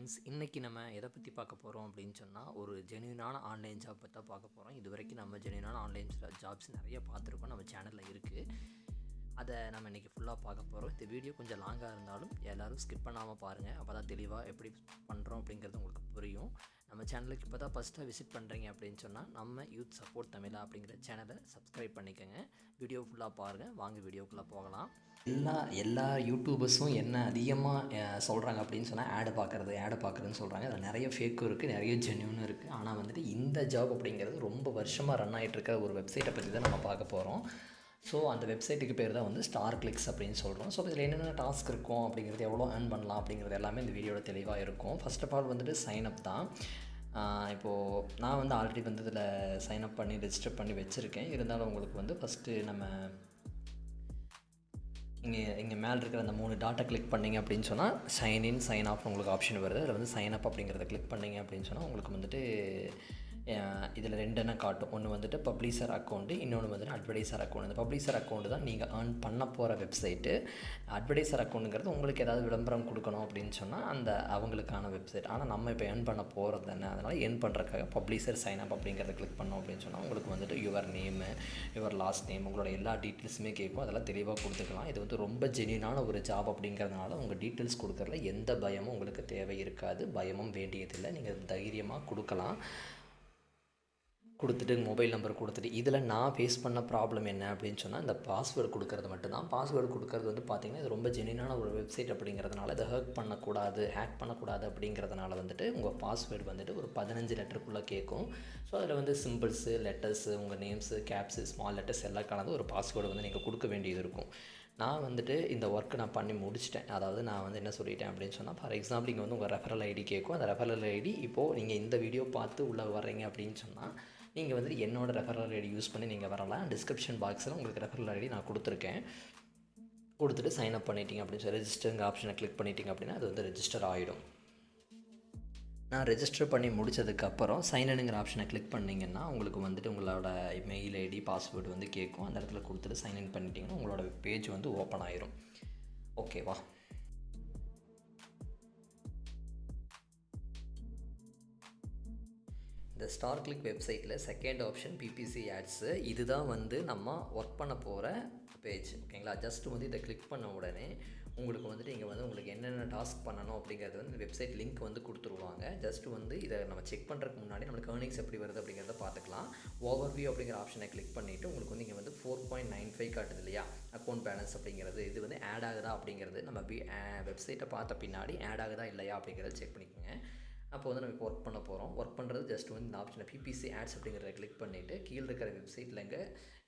Friends, இன்றைக்கி நம்ம எதை பற்றி பார்க்க போகிறோம் அப்படின்னு சொன்னால், ஒரு ஜென்யூனான ஆன்லைன் ஜாப் பற்றி தான் பார்க்க போகிறோம். இது வரைக்கும் நம்ம ஜென்யூனான ஆன்லைன் ஜாப்ஸ் நிறைய பார்த்துருக்கோம், நம்ம சேனலில் இருக்குது. அதை நம்ம இன்றைக்கி ஃபுல்லாக பார்க்க போகிறோம். இந்த வீடியோ கொஞ்சம் லாங்காக இருந்தாலும் எல்லோரும் ஸ்கிப் பண்ணாமல் பாருங்கள். அப்போ தான் தெளிவாக எப்படி பண்ணுறோம் அப்படிங்கிறது உங்களுக்கு புரியும். நம்ம சேனலுக்கு இப்போ தான் ஃபஸ்ட்டாக விசிட் பண்ணுறீங்க அப்படின்னு சொன்னால், நம்ம யூத் சப்போர்ட் தமிழா அப்படிங்கிற சேனலை சப்ஸ்கிரைப் பண்ணிக்கோங்க. வீடியோ ஃபுல்லாக பாருங்கள். வாங்க வீடியோக்குள்ளே போகலாம். எல்லா யூடியூபர்ஸும் என்ன அதிகமாக சொல்கிறாங்க அப்படின்னு சொன்னால், ஆடு பார்க்குறதுன்னு சொல்கிறாங்க. அதில் நிறைய ஃபேக்கும் இருக்குது, நிறைய ஜென்யூனும் இருக்குது. ஆனால் வந்துட்டு இந்த ஜாப் அப்படிங்கிறது ரொம்ப வருஷமாக ரன் ஆகிட்டு இருக்கிற ஒரு வெப்சைட்டை பற்றி தான் நம்ம பார்க்க போகிறோம். ஸோ அந்த வெப்சைட்டுக்கு பேர் தான் வந்து ஸ்டார் கிளிக்ஸ் அப்படின்னு சொல்கிறோம். ஸோ இதில் என்னென்ன டாஸ்க் இருக்கும் அப்படிங்கிறது, எவ்வளோ ஏர்ன் பண்ணலாம் அப்படிங்கிறது எல்லாமே இந்த வீடியோவில் தெளிவாக இருக்கும். ஃபர்ஸ்ட் ஆஃப் ஆல் வந்துட்டு சைனப் தான். இப்போது நான் வந்து ஆல்ரெடி வந்து இதில் சைனப் பண்ணி ரெஜிஸ்டர் பண்ணி வச்சுருக்கேன். இருந்தாலும் உங்களுக்கு வந்து ஃபஸ்ட்டு நம்ம இங்கே மேலே இருக்கிற அந்த 3 டாட்டை கிளிக் பண்ணிங்க அப்படின்னு சொன்னால், சைன்இன் சைன் ஆஃப் உங்களுக்கு ஆப்ஷன் வருது. அதில் வந்து சைன் அப் அப்படிங்கிறத கிளிக் பண்ணிங்க அப்படின்னு சொன்னால், உங்களுக்கு வந்துட்டு இதில் 2 என்ன காட்டும். ஒன்று வந்துட்டு பப்ளிஷர் அக்கௌண்ட்டு, இன்னொன்று வந்துட்டு அட்வர்டைசர் அக்கௌண்ட். இந்த பப்ளிஷர் அக்கௌண்ட்டு தான் நீங்கள் ஏர்ன் பண்ண போகிற வெப்சைட்டு. அட்வர்டைசர் அக்கௌண்ட்டுங்கிறது உங்களுக்கு ஏதாவது விளம்பரம் கொடுக்கணும் அப்படின்னு சொன்னால் அந்த அவங்களுக்கான வெப்சைட். ஆனால் நம்ம இப்போ ஏர்ன் பண்ண போகிறது தானே, அதனால் ஏர்ன் பண்ணுறதுக்காக பப்ளிஷர் சைன் அப் அப்படிங்கிறத கிளிக் பண்ணோம் அப்படின்னு சொன்னால், உங்களுக்கு வந்துட்டு your name, your last name, உங்களோட எல்லா டீட்டெயில்ஸுமே கேட்கும். அதெல்லாம் தெளிவாக கொடுத்துக்கலாம். இது வந்து ரொம்ப ஜென்யூனான ஒரு ஜாப் அப்படிங்கிறதுனால உங்கள் டீட்டெயில்ஸ் கொடுக்குறதுல எந்த பயமும் உங்களுக்கு தேவை இருக்காது. பயமும் வேண்டியதில்லை. நீங்கள் தைரியமாக கொடுத்துட்டு மொபைல் நம்பர் கொடுத்துட்டு. இதில் நான் ஃபேஸ் பண்ண ப்ராப்ளம் என்ன அப்படின்னு சொன்னால், இந்த பாஸ்வேர்டு கொடுக்கறது மட்டும்தான். பாஸ்வேர்டு கொடுக்கறது வந்து பார்த்திங்கன்னா, இது ரொம்ப ஜென்யூனான ஒரு வெப்சைட் அப்படிங்கிறதுனால இதை ஹேக் பண்ணக்கூடாது அப்படிங்கிறதுனால வந்துட்டு உங்கள் பாஸ்வேர்டு வந்துட்டு ஒரு 15 லெட்டருக்குள்ளே கேட்கும். ஸோ அதில் வந்து சிம்பிள்ஸு, லெட்டர்ஸு, உங்கள் நேம்ஸு, கேப்ஸு, ஸ்மால் லெட்டர்ஸ் எல்லாம் கலந்து ஒரு பாஸ்வேர்டு வந்து நீங்கள் கொடுக்க வேண்டியது இருக்கும். நான் வந்துட்டு இந்த ஒர்க்கு நான் பண்ணி முடிச்சிட்டேன். அதாவது நான் வந்து என்ன சொல்லிட்டேன் அப்படின்னு சொன்னால், ஃபார் எக்ஸாம்பிள் இங்கே வந்து உங்கள் ரெஃபரல் ஐடி கேட்கும். அந்த ரெஃபரல் ஐடி இப்போது நீங்கள் இந்த வீடியோ பார்த்து உள்ளே வர்றீங்க அப்படின்னு சொன்னால், நீங்கள் வந்துட்டு என்னோடய ரெஃபரல் ஐடி யூஸ் பண்ணி நீங்கள் வரலாம். டிஸ்கிரிப்ஷன் பாக்ஸில் உங்களுக்கு ரெஃபரல் ஐடி நான் கொடுத்துருக்கேன். கொடுத்துட்டு சைன் அப் பண்ணிட்டீங்க அப்படின்னு சொல்லி ரெஜிஸ்டருங்க ஆப்ஷனை கிளிக் பண்ணிட்டீங்க அப்படின்னா அது வந்து ரெஜிஸ்டர் ஆகிடும். நான் ரெஜிஸ்டர் பண்ணி முடித்ததுக்கப்புறம் சைன்இன்ங்கிற ஆப்ஷனை கிளிக் பண்ணிங்கன்னா உங்களுக்கு வந்துட்டு உங்களோட மெயில் ஐடி, பாஸ்வேர்டு வந்து கேட்கும். அந்த இடத்துல கொடுத்துட்டு சைன்இன் பண்ணிட்டீங்கன்னா உங்களோட பேஜ் வந்து ஓப்பன் ஆயிரும். ஓகேவா? இந்த ஸ்டார் கிளிக் வெப்சைட்டில் செகண்ட் ஆப்ஷன் பிபிசி ஆட்ஸு. இதுதான் வந்து நம்ம ஒர்க் பண்ண போகிற பேஜ். ஓகேங்களா? ஜஸ்ட்டு வந்து இதை கிளிக் பண்ண உடனே உங்களுக்கு வந்துட்டு இங்கே வந்து உங்களுக்கு என்னென்ன டாஸ்க் பண்ணணும் அப்படிங்கிறது வந்து இந்த வெப்சைட் லிங்க் வந்து கொடுத்துருவாங்க. ஜஸ்ட்டு வந்து இதை நம்ம செக் பண்ணுறதுக்கு முன்னாடி நம்மளுக்கு ஏர்னிங்ஸ் எப்படி வருது அப்படிங்கிறத பார்த்துக்கலாம். ஓவர்வியூ அப்படிங்கிற ஆப்ஷனை கிளிக் பண்ணிவிட்டு உங்களுக்கு வந்து இங்கே வந்து 4.95 காட்டுது இல்லையா, அக்கௌண்ட் பேலன்ஸ் அப்படிங்கிறது. இது வந்து ஆட் ஆகுதா அப்படிங்கிறது நம்ம வெப்சைட்டை பார்த்த பின்னாடி ஆட் ஆகுதா இல்லையா அப்படிங்கிறத செக் பண்ணிக்கோங்க. அப்போ வந்து நம்ம இப்போ ஒர்க் பண்ண போகிறோம். ஒர்க் பண்ணுறது ஜஸ்ட் வந்து இந்த ஆப்ஷனை பிபிசி ஆட்ஸ் அப்படிங்கிறத கிளிக் பண்ணிவிட்டு கீழே இருக்கிற வெப்சைட்டில் இங்கே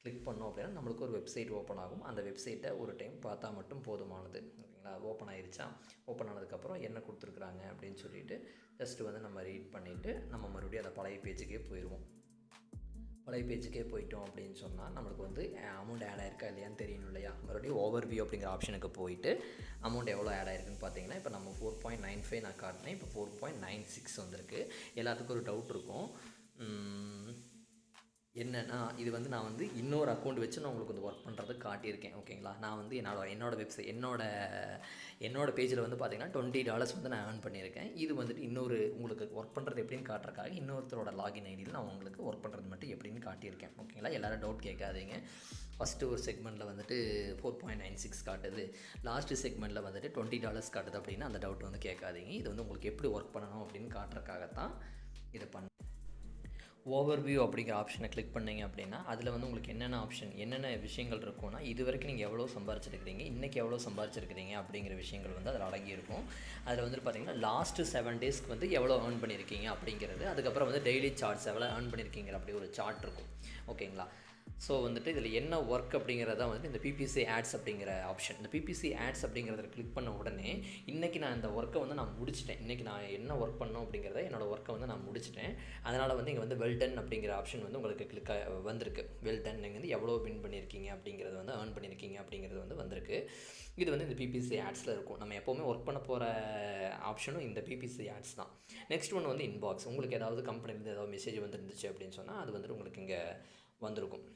கிளிக் பண்ணோம் அப்படின்னா நம்மளுக்கு ஒரு வெப்சைட் ஓப்பன் ஆகும். அந்த வெப்சைட்டை ஒரு டைம் பார்த்தா மட்டும் போதுமானது. ஓகேங்களா? ஓப்பன் ஆகிருச்சா? ஓப்பன் ஆனதுக்கப்புறம் என்ன கொடுத்துருக்குறாங்க அப்படின்னு சொல்லிவிட்டு ஜஸ்ட்டு வந்து நம்ம ரீட் பண்ணிவிட்டு நம்ம மறுபடியும் அந்த பழைய பேஜுக்கே போயிடுவோம். பழைய பேஜுக்கே போயிட்டோம் அப்படின்னு சொன்னால் நம்மளுக்கு வந்து அமௌண்ட் ஆட் ஆயிருக்கா இல்லையான்னு தெரியணும் இல்லையா? மறுபடியும் ஓவர்வியூ அப்படிங்கிற ஆப்ஷனுக்கு போயிட்டு அமௌண்ட் எவ்வளோ ஆட் ஆயிருக்குன்னு பார்த்தீங்கன்னா, இப்போ நம்ம 4.95 நான் காட்டினேன். இப்போ 4.96 வந்திருக்கு. எல்லாத்துக்கும் ஒரு டவுட் இருக்கும். என்னென்னா, இது வந்து நான் வந்து இன்னொரு அக்கௌண்ட் வச்சு நான் உங்களுக்கு வந்து ஒர்க் பண்ணுறதுக்கு காட்டியிருக்கேன். ஓகேங்களா? நான் வந்து என்னோட வெப்சைட் என்னோட பேஜில் வந்து பார்த்தீங்கன்னா $20 வந்து நான் ஏர்ன் பண்ணியிருக்கேன். இது வந்துட்டு இன்னொரு உங்களுக்கு ஒர்க் பண்ணுறது எப்படின்னு காட்டுறதுக்காக இன்னொருத்தரோட லாகின் ஐடியில் நான் உங்களுக்கு ஒர்க் பண்ணுறது மட்டும் எப்படின்னு காட்டியிருக்கேன். ஓகேங்களா? எல்லோரும் டவுட் கேட்காதீங்க. ஃபஸ்ட்டு ஒரு செக்மெண்ட்டில் வந்துட்டு 4.96 காட்டுது, லாஸ்ட்டு செக்மெண்ட்டில் வந்துட்டு $20 காட்டுது அப்படின்னா அந்த டவுட் வந்து கேட்காதீங்க. இது வந்து உங்களுக்கு எப்படி ஒர்க் பண்ணணும் அப்படின்னு காட்டுறதுக்காகத்தான் இதை ஓவர்வியூ அப்படிங்கிற ஆப்ஷனை கிளிக் பண்ணிங்க அப்படின்னா அதில் வந்து உங்களுக்கு என்னென்ன விஷயங்கள் இருக்கும்னா, இது வரைக்கும் நீங்கள் எவ்வளோ சம்பாரிச்சிருக்கிறீங்க, இன்றைக்கி எவ்வளோ சம்பாரிச்சிருக்கிறீங்க அப்படிங்கிற விஷயங்கள் வந்து அதில் அடங்கி இருக்கும். அதில் வந்து பார்த்திங்கன்னா லாஸ்ட்டு 7 டேஸ்க்கு வந்து எவ்வளோ ஏர்ன் பண்ணியிருக்கீங்க அப்படிங்கிறது, அதுக்கப்புறம் வந்து டெய்லி சார்ட்ஸ் எவ்வளோ ஏர்ன் பண்ணியிருக்கீங்க அப்படி ஒரு சார்ட் இருக்கும். ஓகேங்களா? ஸோ வந்துட்டு இதில் என்ன ஒர்க் அப்படிங்கிறத வந்துட்டு இந்த பிபிசி ஆட்ஸ் அப்படிங்கிற ஆப்ஷன். இந்த பிபிசி ஆட்ஸ் அப்படிங்கிறத கிளிக் பண்ண உடனே இன்றைக்கி நான் இந்த ஒர்க்கை வந்து நான் முடிச்சிட்டேன். இன்றைக்கி நான் என்ன ஒர்க் பண்ணோம் அப்படிங்கிறத என்னோடய ஒர்க்கை வந்து நான் முடிச்சிட்டேன். அதனால் வந்து இங்கே வந்து வெல்டன் அப்படிங்கிற ஆப்ஷன் வந்து உங்களுக்கு வந்திருக்கு. வெல்டன் நீங்கள் வந்து எவ்வளோ வின் பண்ணியிருக்கீங்க அப்படிங்கிறது வந்து ஏர்ன் பண்ணியிருக்கீங்க அப்படிங்கிறது வந்து வந்திருக்கு. இது வந்து இந்த பிபிசி ஆட்ஸில் இருக்கும். நம்ம எப்போவுமே ஒர்க் பண்ண போகிற ஆப்ஷனும் இந்த பிபிசி ஆட்ஸ் தான். நெக்ஸ்ட் ஒன்று வந்து இன்பாக்ஸ். உங்களுக்கு ஏதாவது கம்பெனிலேருந்து ஏதாவது மெசேஜ் வந்துருந்துச்சு அப்படின்னு சொன்னால் அது வந்துட்டு உங்களுக்கு இங்கே வந்திருக்கும்.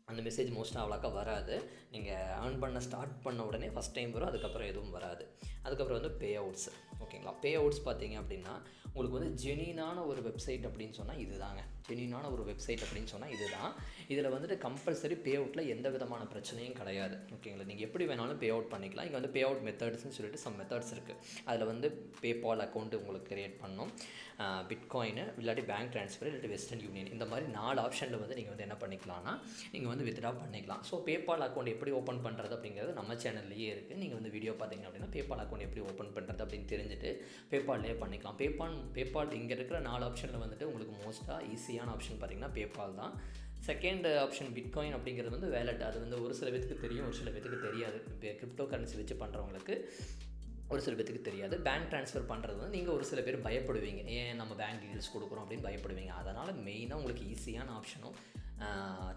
அந்த மெசேஜ் மோஸ்ட்டாக அவ்வளோக்கா வராது. நீங்கள் ஏர்ன் பண்ண ஸ்டார்ட் பண்ண உடனே ஃபஸ்ட் டைம் வரும், அதுக்கப்புறம் எதுவும் வராது. அதுக்கப்புறம் வந்து பே அவுட்ஸ். ஓகேங்களா, பே அவுட்ஸ் பார்த்தீங்க அப்படின்னா உங்களுக்கு வந்து ஜெனியூனான ஒரு வெப்சைட் அப்படின்னு சொன்னால் இது தாங்க. ஜெனியூனான ஒரு வெப்சைட் அப்படின்னு சொன்னால் இது தான். இதில் வந்துட்டு கம்பல்சரி பே அவுட்டில் எந்த விதமான பிரச்சனையும் கிடையாது. ஓகேங்களா, நீங்கள் எப்படி வேணாலும் பே அவுட் பண்ணிக்கலாம். இங்கே வந்து பே அவுட் மெத்தட்ஸ்னு சொல்லிட்டு சம் மெத்தட்ஸ் இருக்குது. அதில் வந்து பேபால் அக்கௌண்ட் உங்களுக்கு க்ரியேட் பண்ணணும், பிட்காயின் இல்லாட்டி பேங்க் ட்ரான்ஸ்ஃபர் இல்லாட்டி வெஸ்டர்ன் யூனியன், இந்த மாதிரி 4 ஆப்ஷனில் வந்து நீங்கள் வந்து என்ன பண்ணிக்கலாம்னா நீங்கள் வந்து வித்ட்ரா பண்ணிக்கலாம். ஸோ பேபால் அக்கௌண்ட் எப்படி ஓப்பன் பண்ணுறது அப்படிங்கிறது நம்ம சேனல்லையே இருக்குது. நீங்கள் வந்து வீடியோ பார்த்தீங்க அப்படின்னா பேபால் அக்கௌண்ட் எப்படி ஓப்பன் பண்ணுறது அப்படின்னு தெரிஞ்சுட்டு பேபால்லே பண்ணிக்கலாம். பேபால் இங்கே இருக்கிற 4 ஆப்ஷனில் வந்துட்டு உங்களுக்கு மோஸ்ட்டாக ஈஸியான ஆப்ஷன் பார்த்தீங்கன்னா பேபால் தான். செகண்ட் ஆப்ஷன் பிட்காயின் அப்படிங்கிறது வந்து வேலட். அது வந்து ஒரு சில பேத்துக்கு தெரியும், ஒரு சில பேத்துக்கு தெரியாது. இப்போ கிரிப்டோ கரன்சி வச்சு பண்ணுறவங்களுக்கு ஒரு சில பேத்துக்கு தெரியாது. பேங்க் ட்ரான்ஸ்ஃபர் பண்ணுறது வந்து நீங்கள் ஒரு சில பேர் பயப்படுவீங்க, ஏன் நம்ம பேங்க் டீட்டெயில்ஸ் கொடுக்குறோம் அப்படின்னு பயப்படுவீங்க. அதனால் மெயினாக உங்களுக்கு ஈஸியான ஆப்ஷனும்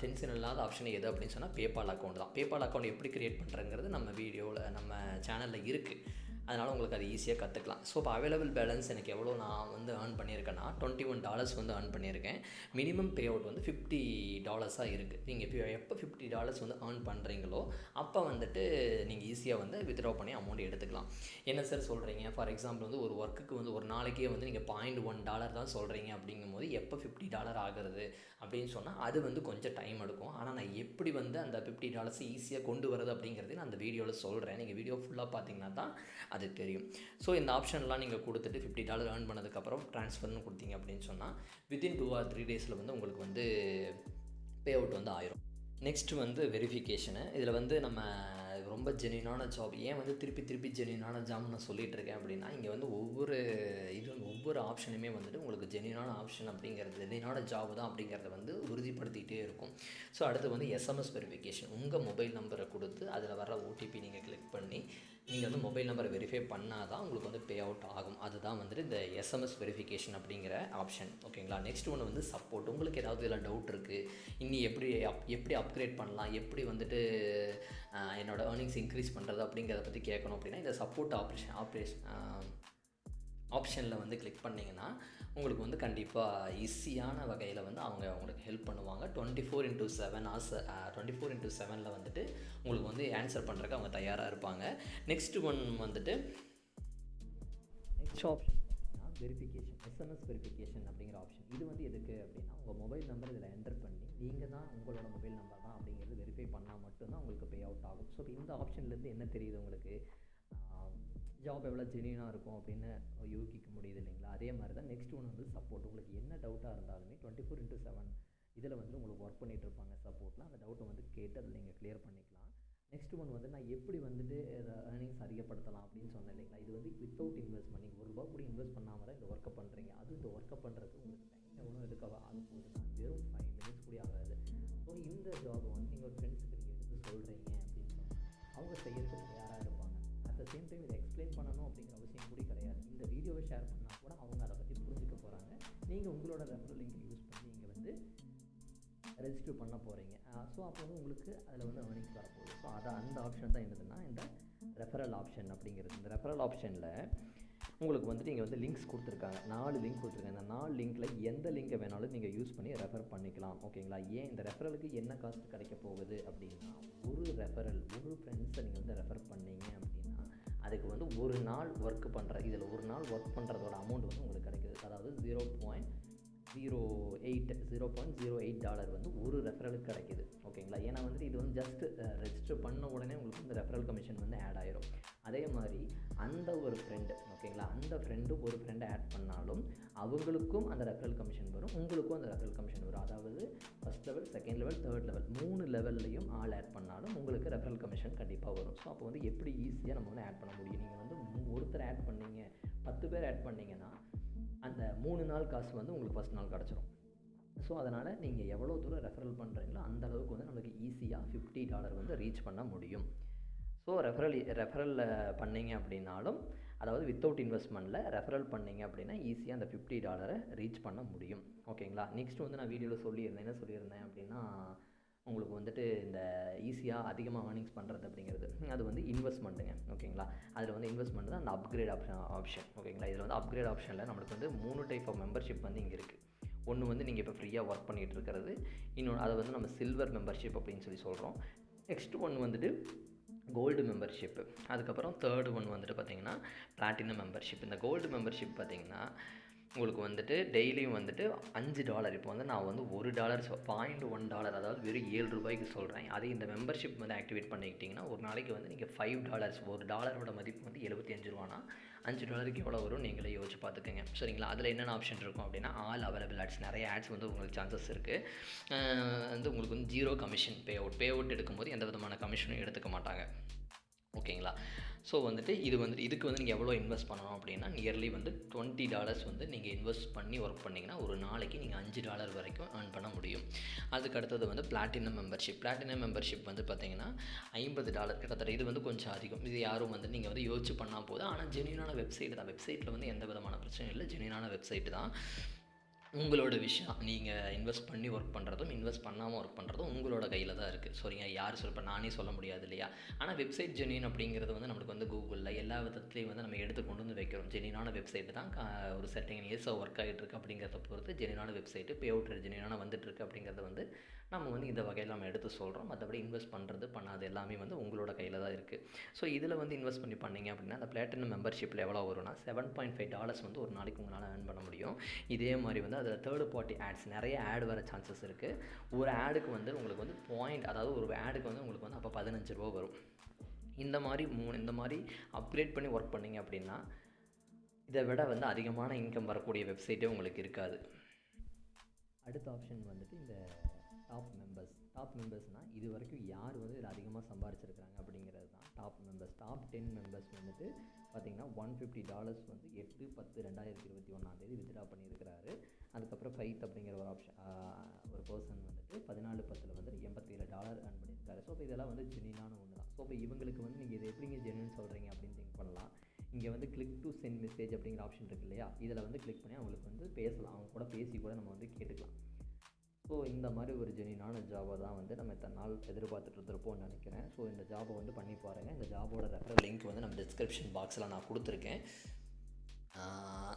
டென்ஷன் இல்லாத ஆப்ஷன் எது அப்படின்னு சொன்னால் பேபால் அக்கௌண்ட் தான். பேபால் அக்கௌண்ட் எப்படி க்ரியேட் பண்ணுறங்கிறது நம்ம வீடியோவில் நம்ம சேனலில் இருக்குது. அதனால் உங்களுக்கு அது ஈஸியாக கற்றுக்கலாம். ஸோ இப்போ அவைலபிள் பேலன்ஸ் எனக்கு எவ்வளோ நான் வந்து ஏர்ன் பண்ணியிருக்கேன்னா $21 வந்து ஏர்ன் பண்ணியிருக்கேன். மினிமம் பே அவுட் வந்து $50 இருக்குது. நீங்கள் எப்போ $50 வந்து ஏர்ன் பண்ணுறீங்களோ அப்போ வந்துட்டு நீங்கள் ஈஸியாக வந்து வித்ட்ரா பண்ணி அமௌண்ட் எடுத்துக்கலாம். என்ன சார் சொல்கிறீங்க, ஃபார் எக்ஸாம்பிள் வந்து ஒரு ஒர்க்குக்கு வந்து ஒரு நாளைக்கே வந்து நீங்கள் $0.1 தான் சொல்கிறீங்க அப்படிங்கும்போது எப்போ $50 ஆகிறது அப்படின்னு சொன்னால் அது வந்து கொஞ்சம் டைம் எடுக்கும். ஆனால் நான் எப்படி வந்து அந்த $50 ஈஸியாக கொண்டு வரது அப்படிங்கிறது நான் அந்த வீடியோவில் சொல்கிறேன். நீங்கள் வீடியோ ஃபுல்லாக பார்த்தீங்கன்னா தான் அது தெரியும். ஸோ இந்த ஆப்ஷன்லாம் நீங்கள் கொடுத்துட்டு $50 ஏர்ன் பண்ணதுக்கப்புறம் ட்ரான்ஸ்ஃபர்னு கொடுத்தீங்க அப்படின்னு சொன்னால் வித்தின் 2 or 3 டேஸில் வந்து உங்களுக்கு வந்து பே அவுட் வந்து ஆயிரும். நெக்ஸ்ட்டு வந்து வெரிஃபிகேஷனு. இதில் வந்து நம்ம ரொம்ப ஜென்யூனான ஜாப். ஏன் வந்து திருப்பி ஜென்யூனான ஜாப்னு நான் சொல்லிகிட்டு இருக்கேன் அப்படின்னா இங்கே வந்து ஒவ்வொரு ஆப்ஷனுமே வந்துட்டு உங்களுக்கு ஜென்யூனான ஆப்ஷன் அப்படிங்கிறது ஜென்யூனான ஜாப் தான் அப்படிங்கிறத வந்து உறுதிப்படுத்திகிட்டே இருக்கும். ஸோ அடுத்து வந்து எஸ்எம்எஸ் வெரிஃபிகேஷன். உங்கள் மொபைல் நம்பரை கொடுத்து அதில் வர ஓடிபி நீங்கள் கிளிக் பண்ணி நீங்கள் வந்து மொபைல் நம்பரை வெரிஃபை பண்ணால் தான் உங்களுக்கு வந்து பே அவுட் ஆகும். அதுதான் வந்துட்டு இந்த எஸ்எம்எஸ் வெரிஃபிகேஷன் அப்படிங்கிற ஆப்ஷன். ஓகேங்களா, நெக்ஸ்ட் ஒன்று வந்து சப்போர்ட். உங்களுக்கு ஏதாவது இதில் டவுட் இருக்குது, இன்னி எப்படி அப்கிரேட் பண்ணலாம், எப்படி வந்துட்டு என்னோடய ஏர்னிங்ஸ் இன்க்ரீஸ் பண்ணுறது அப்படிங்கிறத பற்றி கேட்கணும் அப்படின்னா இந்த சப்போர்ட் ஆப்ஷனில் வந்து கிளிக் பண்ணிங்கன்னா உங்களுக்கு வந்து கண்டிப்பாக ஈஸியான வகையில் வந்து அவங்க உங்களுக்கு ஹெல்ப் பண்ணுவாங்க. 24/7 ஹவர்ஸ் 24/7 வந்துட்டு உங்களுக்கு வந்து ஆன்சர் பண்ணுறதுக்கு அவங்க தயாராக இருப்பாங்க. நெக்ஸ்ட் ஒன் வந்துட்டு next option verification, SMS verification அப்படிங்கிற ஆப்ஷன். இது வந்து எதுக்கு அப்படின்னா உங்கள் மொபைல் நம்பர் இதில் என்டர் பண்ணி நீங்கள் தான் உங்களோட மொபைல் நம்பர் தான் அப்படிங்கிறது வெரிஃபை பண்ணால் மட்டும்தான் உங்களுக்கு பே அவுட் ஆகும். ஸோ இந்த ஆப்ஷன்லேருந்து என்ன தெரியுது உங்களுக்கு, ஜாப் எவ்வளோ ஜெனியூனாக இருக்கும் அப்படின்னு யூகிக்க முடியுது இல்லைங்களா. அதே மாதிரி தான் நெக்ஸ்ட் ஒன்று வந்து சப்போர்ட். உங்களுக்கு என்ன டவுட்டாக இருந்தாலுமே 24/7 இதில் வந்து உங்களுக்கு ஒர்க் பண்ணிகிட்டு இருப்பாங்க சப்போர்ட்டில். அந்த டவுட்டை வந்து கேட்டு அதில் நீங்கள் கிளியர் பண்ணிக்கலாம். நெக்ஸ்ட் ஒன் வந்து நான் எப்படி வந்துட்டு ஏர்னிங்ஸ் அதிகப்படுத்தலாம் அப்படின்னு சொன்னேன் இல்லைங்களா. இது வந்து வித்தவுட் இன்வெஸ்ட்மெண்ட். நீங்கள் ₹1 கூட இன்வெஸ்ட் பண்ணாமல் தான் இந்த ஒர்க்கை பண்ணுறீங்க. அதுவும் இந்த ஒர்க்கை பண்ணுறதுக்கு உங்களுக்கு டைம் எவ்வளோ எடுக்கவா ஆகும் போதுன்னா வெறும் 5 minutes கூட ஆகாது. ஸோ இந்த ஜாபை வந்து நீங்கள் ஒரு ஃப்ரெண்ட்ஸுக்கு நீங்கள் எடுத்து சொல்கிறீங்க அப்படின்னு சொன்னால் அவங்க செய்யறதுக்கு தயாராக இருப்பாங்க. அட் த சேம் டைம் இதை எக்ஸ்பிளைன் பண்ணணும் அப்படிங்கிற அவசியம் கூட கிடையாது. இந்த வீடியோவை ஷேர் பண்ணால் கூட அவங்க அதை பற்றி புரிஞ்சுக்க போகிறாங்க. நீங்கள் உங்களோட ரெஃபரல் லிங்க் யூஸ் பண்ணி நீங்கள் வந்து ரெஜிஸ்டர் பண்ண போகிறீங்க. ஸோ அப்போ வந்து உங்களுக்கு அதில் வந்து ஏர்னிங்ஸ் வரப்போகுது. ஸோ அந்த ஆப்ஷன் தான் என்னதுன்னா இந்த ரெஃபரல் ஆப்ஷன் அப்படிங்கிறது. இந்த ரெஃபரல் ஆப்ஷனில் உங்களுக்கு வந்துட்டு இங்கே வந்து லிங்க்ஸ் கொடுத்துருக்காங்க, 4 லிங்க் கொடுத்துருக்காங்க. இந்த 4 லிங்க்கில் எந்த லிங்கை வேணாலும் நீங்கள் யூஸ் பண்ணி ரெஃபர் பண்ணிக்கலாம். ஓகேங்களா, ஏன் இந்த ரெஃபரலுக்கு என்ன காஸ்ட் கிடைக்க போகுது அப்படின்னா ஒரு ஃப்ரெண்ட்ஸை நீங்கள் வந்து ரெஃபர் பண்ணீங்க அப்படின்னா அதுக்கு வந்து ஒரு நாள் ஒர்க் பண்ணுற இதில் ஒரு நாள் ஒர்க் பண்ணுறதோட அமௌண்ட் வந்து உங்களுக்கு கிடைக்குது. அதாவது $0.08 வந்து ஒரு ரெஃபரலுக்கு கிடைக்கிது. ஓகேங்களா, ஏன்னா வந்துட்டு இது வந்து ஜஸ்ட் ரெஜிஸ்டர் பண்ண உடனே உங்களுக்கு வந்து ரெஃபரல் கமிஷன் வந்து ஆட் ஆயிரும். அதே மாதிரி அந்த ஒரு ஃப்ரெண்டு, ஓகேங்களா, அந்த ஃப்ரெண்டு ஒரு ஃப்ரெண்டை ஆட் பண்ணாலும் அவங்களுக்கும் அந்த ரெஃபரல் கமிஷன் வரும், உங்களுக்கும் அந்த ரெஃபரல் கமிஷன் வரும். அதாவது first level, second level, third level 3 லெவல்லையும் ஆள் ஆட் பண்ணாலும் உங்களுக்கு ரெஃபரல் கமிஷன் கண்டிப்பாக வரும். ஸோ அப்போ வந்து எப்படி ஈஸியாக நம்ம வந்து ஆட் பண்ண முடியும். நீங்கள் வந்து ஒருத்தர் ஆட் பண்ணீங்க, 10 பேர் ஆட் பண்ணிங்கன்னா அந்த 3 நாள் காசு வந்து உங்களுக்கு ஃபஸ்ட் நாள் கிடச்சிரும். ஸோ அதனால் நீங்கள் எவ்வளோ தூரம் ரெஃபரல் பண்ணுறீங்களோ அந்த அளவுக்கு வந்து நம்மளுக்கு ஈஸியாக $50 வந்து ரீச் பண்ண முடியும். ஸோ ரெஃபரலில் பண்ணிங்க அப்படின்னாலும், அதாவது வித்தவுட் இன்வெஸ்ட்மெண்ட்டில் ரெஃபரல் பண்ணிங்க அப்படின்னா ஈஸியாக அந்த $50 ரீச் பண்ண முடியும். ஓகேங்களா, நெக்ஸ்ட் வந்து நான் வீடியோவில் என்ன சொல்லியிருந்தேன் அப்படின்னா உங்களுக்கு வந்துட்டு இந்த ஈஸியாக அதிகமாக ஏர்னிங்ஸ் பண்ணுறது அப்படிங்கிறது அது வந்து இன்வெஸ்ட்மெண்ட்டுங்க. ஓகேங்களா, அதில் வந்து இன்வெஸ்ட்மெண்ட் தான் அந்த அப்கிரேட் ஆப்ஷன். ஓகேங்களா, இதில் வந்து அப்கிரேட் ஆப்ஷனில் நம்மளுக்கு வந்து 3 டைப் ஆஃப் மெம்பர்ஷிப் வந்து இங்கே இருக்குது. ஒன்று வந்து நீங்கள் இப்போ ஃப்ரீயாக ஒர்க் பண்ணிகிட்டு இருக்கிறது, இன்னொன்று அதை வந்து நம்ம சில்வர் மெம்பர்ஷிப் அப்படின்னு சொல்கிறோம். நெக்ஸ்ட் ஒன்று வந்துட்டு கோல்டு மெம்பர்ஷிப்பு. அதுக்கப்புறம் தேர்டு ஒன்று வந்துட்டு பார்த்திங்கன்னா பிளாட்டினம் மெம்பர்ஷிப். இந்த கோல்டு மெம்பர்ஷிப் பார்த்திங்கன்னா உங்களுக்கு வந்துட்டு டெய்லியும் வந்துட்டு $5. இப்போ வந்து நான் வந்து $1 $0.1 அதாவது வெறும் $7 சொல்கிறேன். அதே இந்த மெம்பர்ஷிப் வந்து ஆக்டிவேட் பண்ணிக்கிட்டிங்கன்னா ஒரு நாளைக்கு வந்து நீங்கள் $5 $1 மதிப்பு வந்து $75 $5 எவ்வளோ வரும் நீங்களே யோசிச்சு பார்த்துக்கோங்க. சரிங்களா? அதில் என்னென்ன ஆப்ஷன் இருக்கும் அப்படின்னா ஆல் அவைலபிள் ஆட்ஸ், நிறைய ஆட்ஸ் வந்து உங்களுக்கு சான்சஸ் இருக்குது. வந்து உங்களுக்கு வந்து 0 கமிஷன் பே அவுட் எடுக்கும்போது எந்த விதமான கமிஷனும் எடுத்துக்க மாட்டாங்க. ஓகேங்களா? ஸோ வந்துட்டு இதுக்கு வந்து நீங்கள் எவ்வளோ இன்வெஸ்ட் பண்ணணும் அப்படின்னா நியர்லி வந்து $20 வந்து நீங்கள் இன்வெஸ்ட் பண்ணி ஒர்க் பண்ணிங்கன்னா ஒரு நாளைக்கு நீங்கள் $5 வரைக்கும் ஏர்ன் பண்ண முடியும். அதுக்கு அடுத்தது வந்து பிளாட்டினம் மெம்பர்ஷிப் வந்து பார்த்திங்கன்னா $50 கிட்டத்தட்ட. இது வந்து கொஞ்சம் அதிகம். இது யாரும் வந்து நீங்கள் வந்து யோசிச்சு பண்ணால் போதும். ஆனால் ஜென்யூனான வெப்சைட் தான். வெப்சைட்டில் வந்து எந்த விதமான பிரச்சனையும் இல்லை. ஜென்யூனான வெப்சைட்டு தான். உங்களோட விஷயம். நீங்கள் இன்வெஸ்ட் பண்ணி ஒர்க் பண்ணுறதும் இன்வெஸ்ட் பண்ணாமல் ஒர்க் பண்ணுறதும் உங்களோட கையில் தான் இருக்குது. சரிங்க, யார் இப்போ நானே சொல்ல முடியாது இல்லையா? ஆனால் வெப்சைட் ஜென்யூன் அப்படிங்கிறது வந்து நம்மளுக்கு வந்து கூகுளில் எல்லா விதத்துலேயும் வந்து நம்ம எடுத்து கொண்டு வந்து வைக்கிறோம். ஜென்யூனான வெப்சைட்டு தான் ஒரு செட்டிங் இயர்ஸாக ஒர்க் ஆகிட்டு இருக்குது அப்படிங்கிறத பொறுத்து ஜென்யூனான வெப்சைட்டு பே அவுட் ஜென்யூனாக வந்துட்டுருக்கு அப்படிங்கிறத வந்து நம்ம வந்து இந்த வகையில் நம்ம எடுத்து சொல்கிறோம். மற்றபடி இன்வெஸ்ட் பண்ணுறது பண்ணாது எல்லாமே வந்து உங்களோட கையில் தான் இருக்குது. ஸோ இதில் வந்து இன்வெஸ்ட் பண்ணி பண்ணிங்க அப்படின்னா அந்த பிளாட்டினம் மெம்பர்ஷிப்பில் எவ்வளோ வரும்னா $7.5 வந்து ஒரு நாளைக்கு உங்களால் ஏர்ன் பண்ண முடியும். இதே மாதிரி வந்து அதில் தேர்ட் பார்ட்டி ஆட்ஸ் நிறைய ஆட் வர சான்சஸ் இருக்குது. ஒரு ஆடுக்கு வந்து உங்களுக்கு வந்து அதாவது ஒரு ஆடுக்கு வந்து உங்களுக்கு வந்து அப்போ $15 வரும். இந்த மாதிரி அப்கிரேட் பண்ணி ஒர்க் பண்ணிங்க அப்படின்னா இதை விட வந்து அதிகமான இன்கம் வரக்கூடிய வெப்சைட்டே உங்களுக்கு இருக்காது. அடுத்த ஆப்ஷன் வந்துட்டு இந்த டாப் மெம்பர்ஸ்னால் இது வரைக்கும் யார் வந்து இதில் அதிகமாக சம்பாரிச்சிருக்கிறாங்க அப்படிங்கிறது தான் டாப் 10 மெம்பர்ஸ் வந்துட்டு பார்த்திங்கன்னா $150 வந்து 8/10/2021 வித்ட்ரா பண்ணியிருக்கிறாரு. அதுக்கப்புறம் ஃபைத் அப்படிங்கிற ஒரு ஒரு பர்சன் வந்துட்டு 14/10 வந்து $87 ஏர்ன் பண்ணியிருக்காரு. ஸோ இப்போ இதெல்லாம் வந்து ஜென்யூனான ஒன்று தான். ஸோ இப்போ இவங்களுக்கு வந்து நீங்கள் இதை எப்படிங்க ஜென்யூன் சொல்கிறீங்க அப்படின்னு திங்க் பண்ணலாம். இங்கே வந்து கிளிக் டு சென்ட் மெசேஜ் அப்படிங்கிற ஆப்ஷன் இருக்குது இல்லையா? இதில் வந்து கிளிக் பண்ணி அவங்களுக்கு வந்து பேசலாம், அவங்க கூட பேசி கூட நம்ம வந்து கேட்டுக்கலாம். ஸோ இந்த மாதிரி ஒரு ஜென்யூனான ஜாபை தான் வந்து நம்ம இத்தனை நாள் எதிர்பார்த்துட்டு இருந்திருப்போம்னு நினைக்கிறேன். ஸோ இந்த ஜாபை வந்து பண்ணி பாருங்கள். இந்த ஜாபோட ரெஃபரல் லிங்க் வந்து நம்ம டிஸ்கிரிப்ஷன் பாக்ஸில் நான் கொடுத்துருக்கேன்.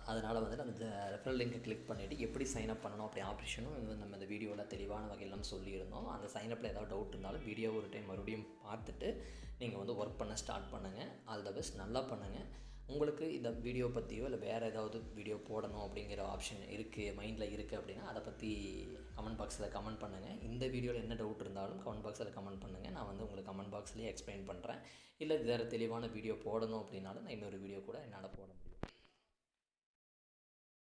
அதனால் வந்து நம்ம இந்த ரெஃபரல் லிங்க்கை கிளிக் பண்ணிவிட்டு எப்படி சைன்அப் பண்ணணும் அப்படி ஆப்ஷனும் வந்து நம்ம இந்த வீடியோவில் தெளிவான வகையில் நம்ம சொல்லியிருந்தோம். அந்த சைனப்பில் ஏதாவது டவுட் இருந்தாலும் வீடியோ ஒரு டைம் மறுபடியும் பார்த்துட்டு நீங்கள் வந்து ஒர்க் பண்ண ஸ்டார்ட் பண்ணுங்கள். ஆல் த பெஸ்ட், நல்லா பண்ணுங்கள். உங்களுக்கு இந்த வீடியோ பற்றியோ இல்லை வேறு ஏதாவது வீடியோ போடணும் அப்படிங்கிற ஆப்ஷன் மைண்டில் இருக்குது அப்படின்னா அதை பற்றி கமெண்ட் பாக்ஸில் கமெண்ட் பண்ணுங்கள். இந்த வீடியோவில் என்ன டவுட் இருந்தாலும் கமெண்ட் பாக்ஸில் கமெண்ட் பண்ணுங்கள். நான் வந்து உங்களுக்கு கமெண்ட் பாக்ஸ்லேயே எக்ஸ்பிளைன் பண்ணுறேன். இல்லை வேறு தெளிவான வீடியோ போடணும் அப்படின்னாலும் நான் இன்னொரு வீடியோ கூட என்னால் போட முடியும்.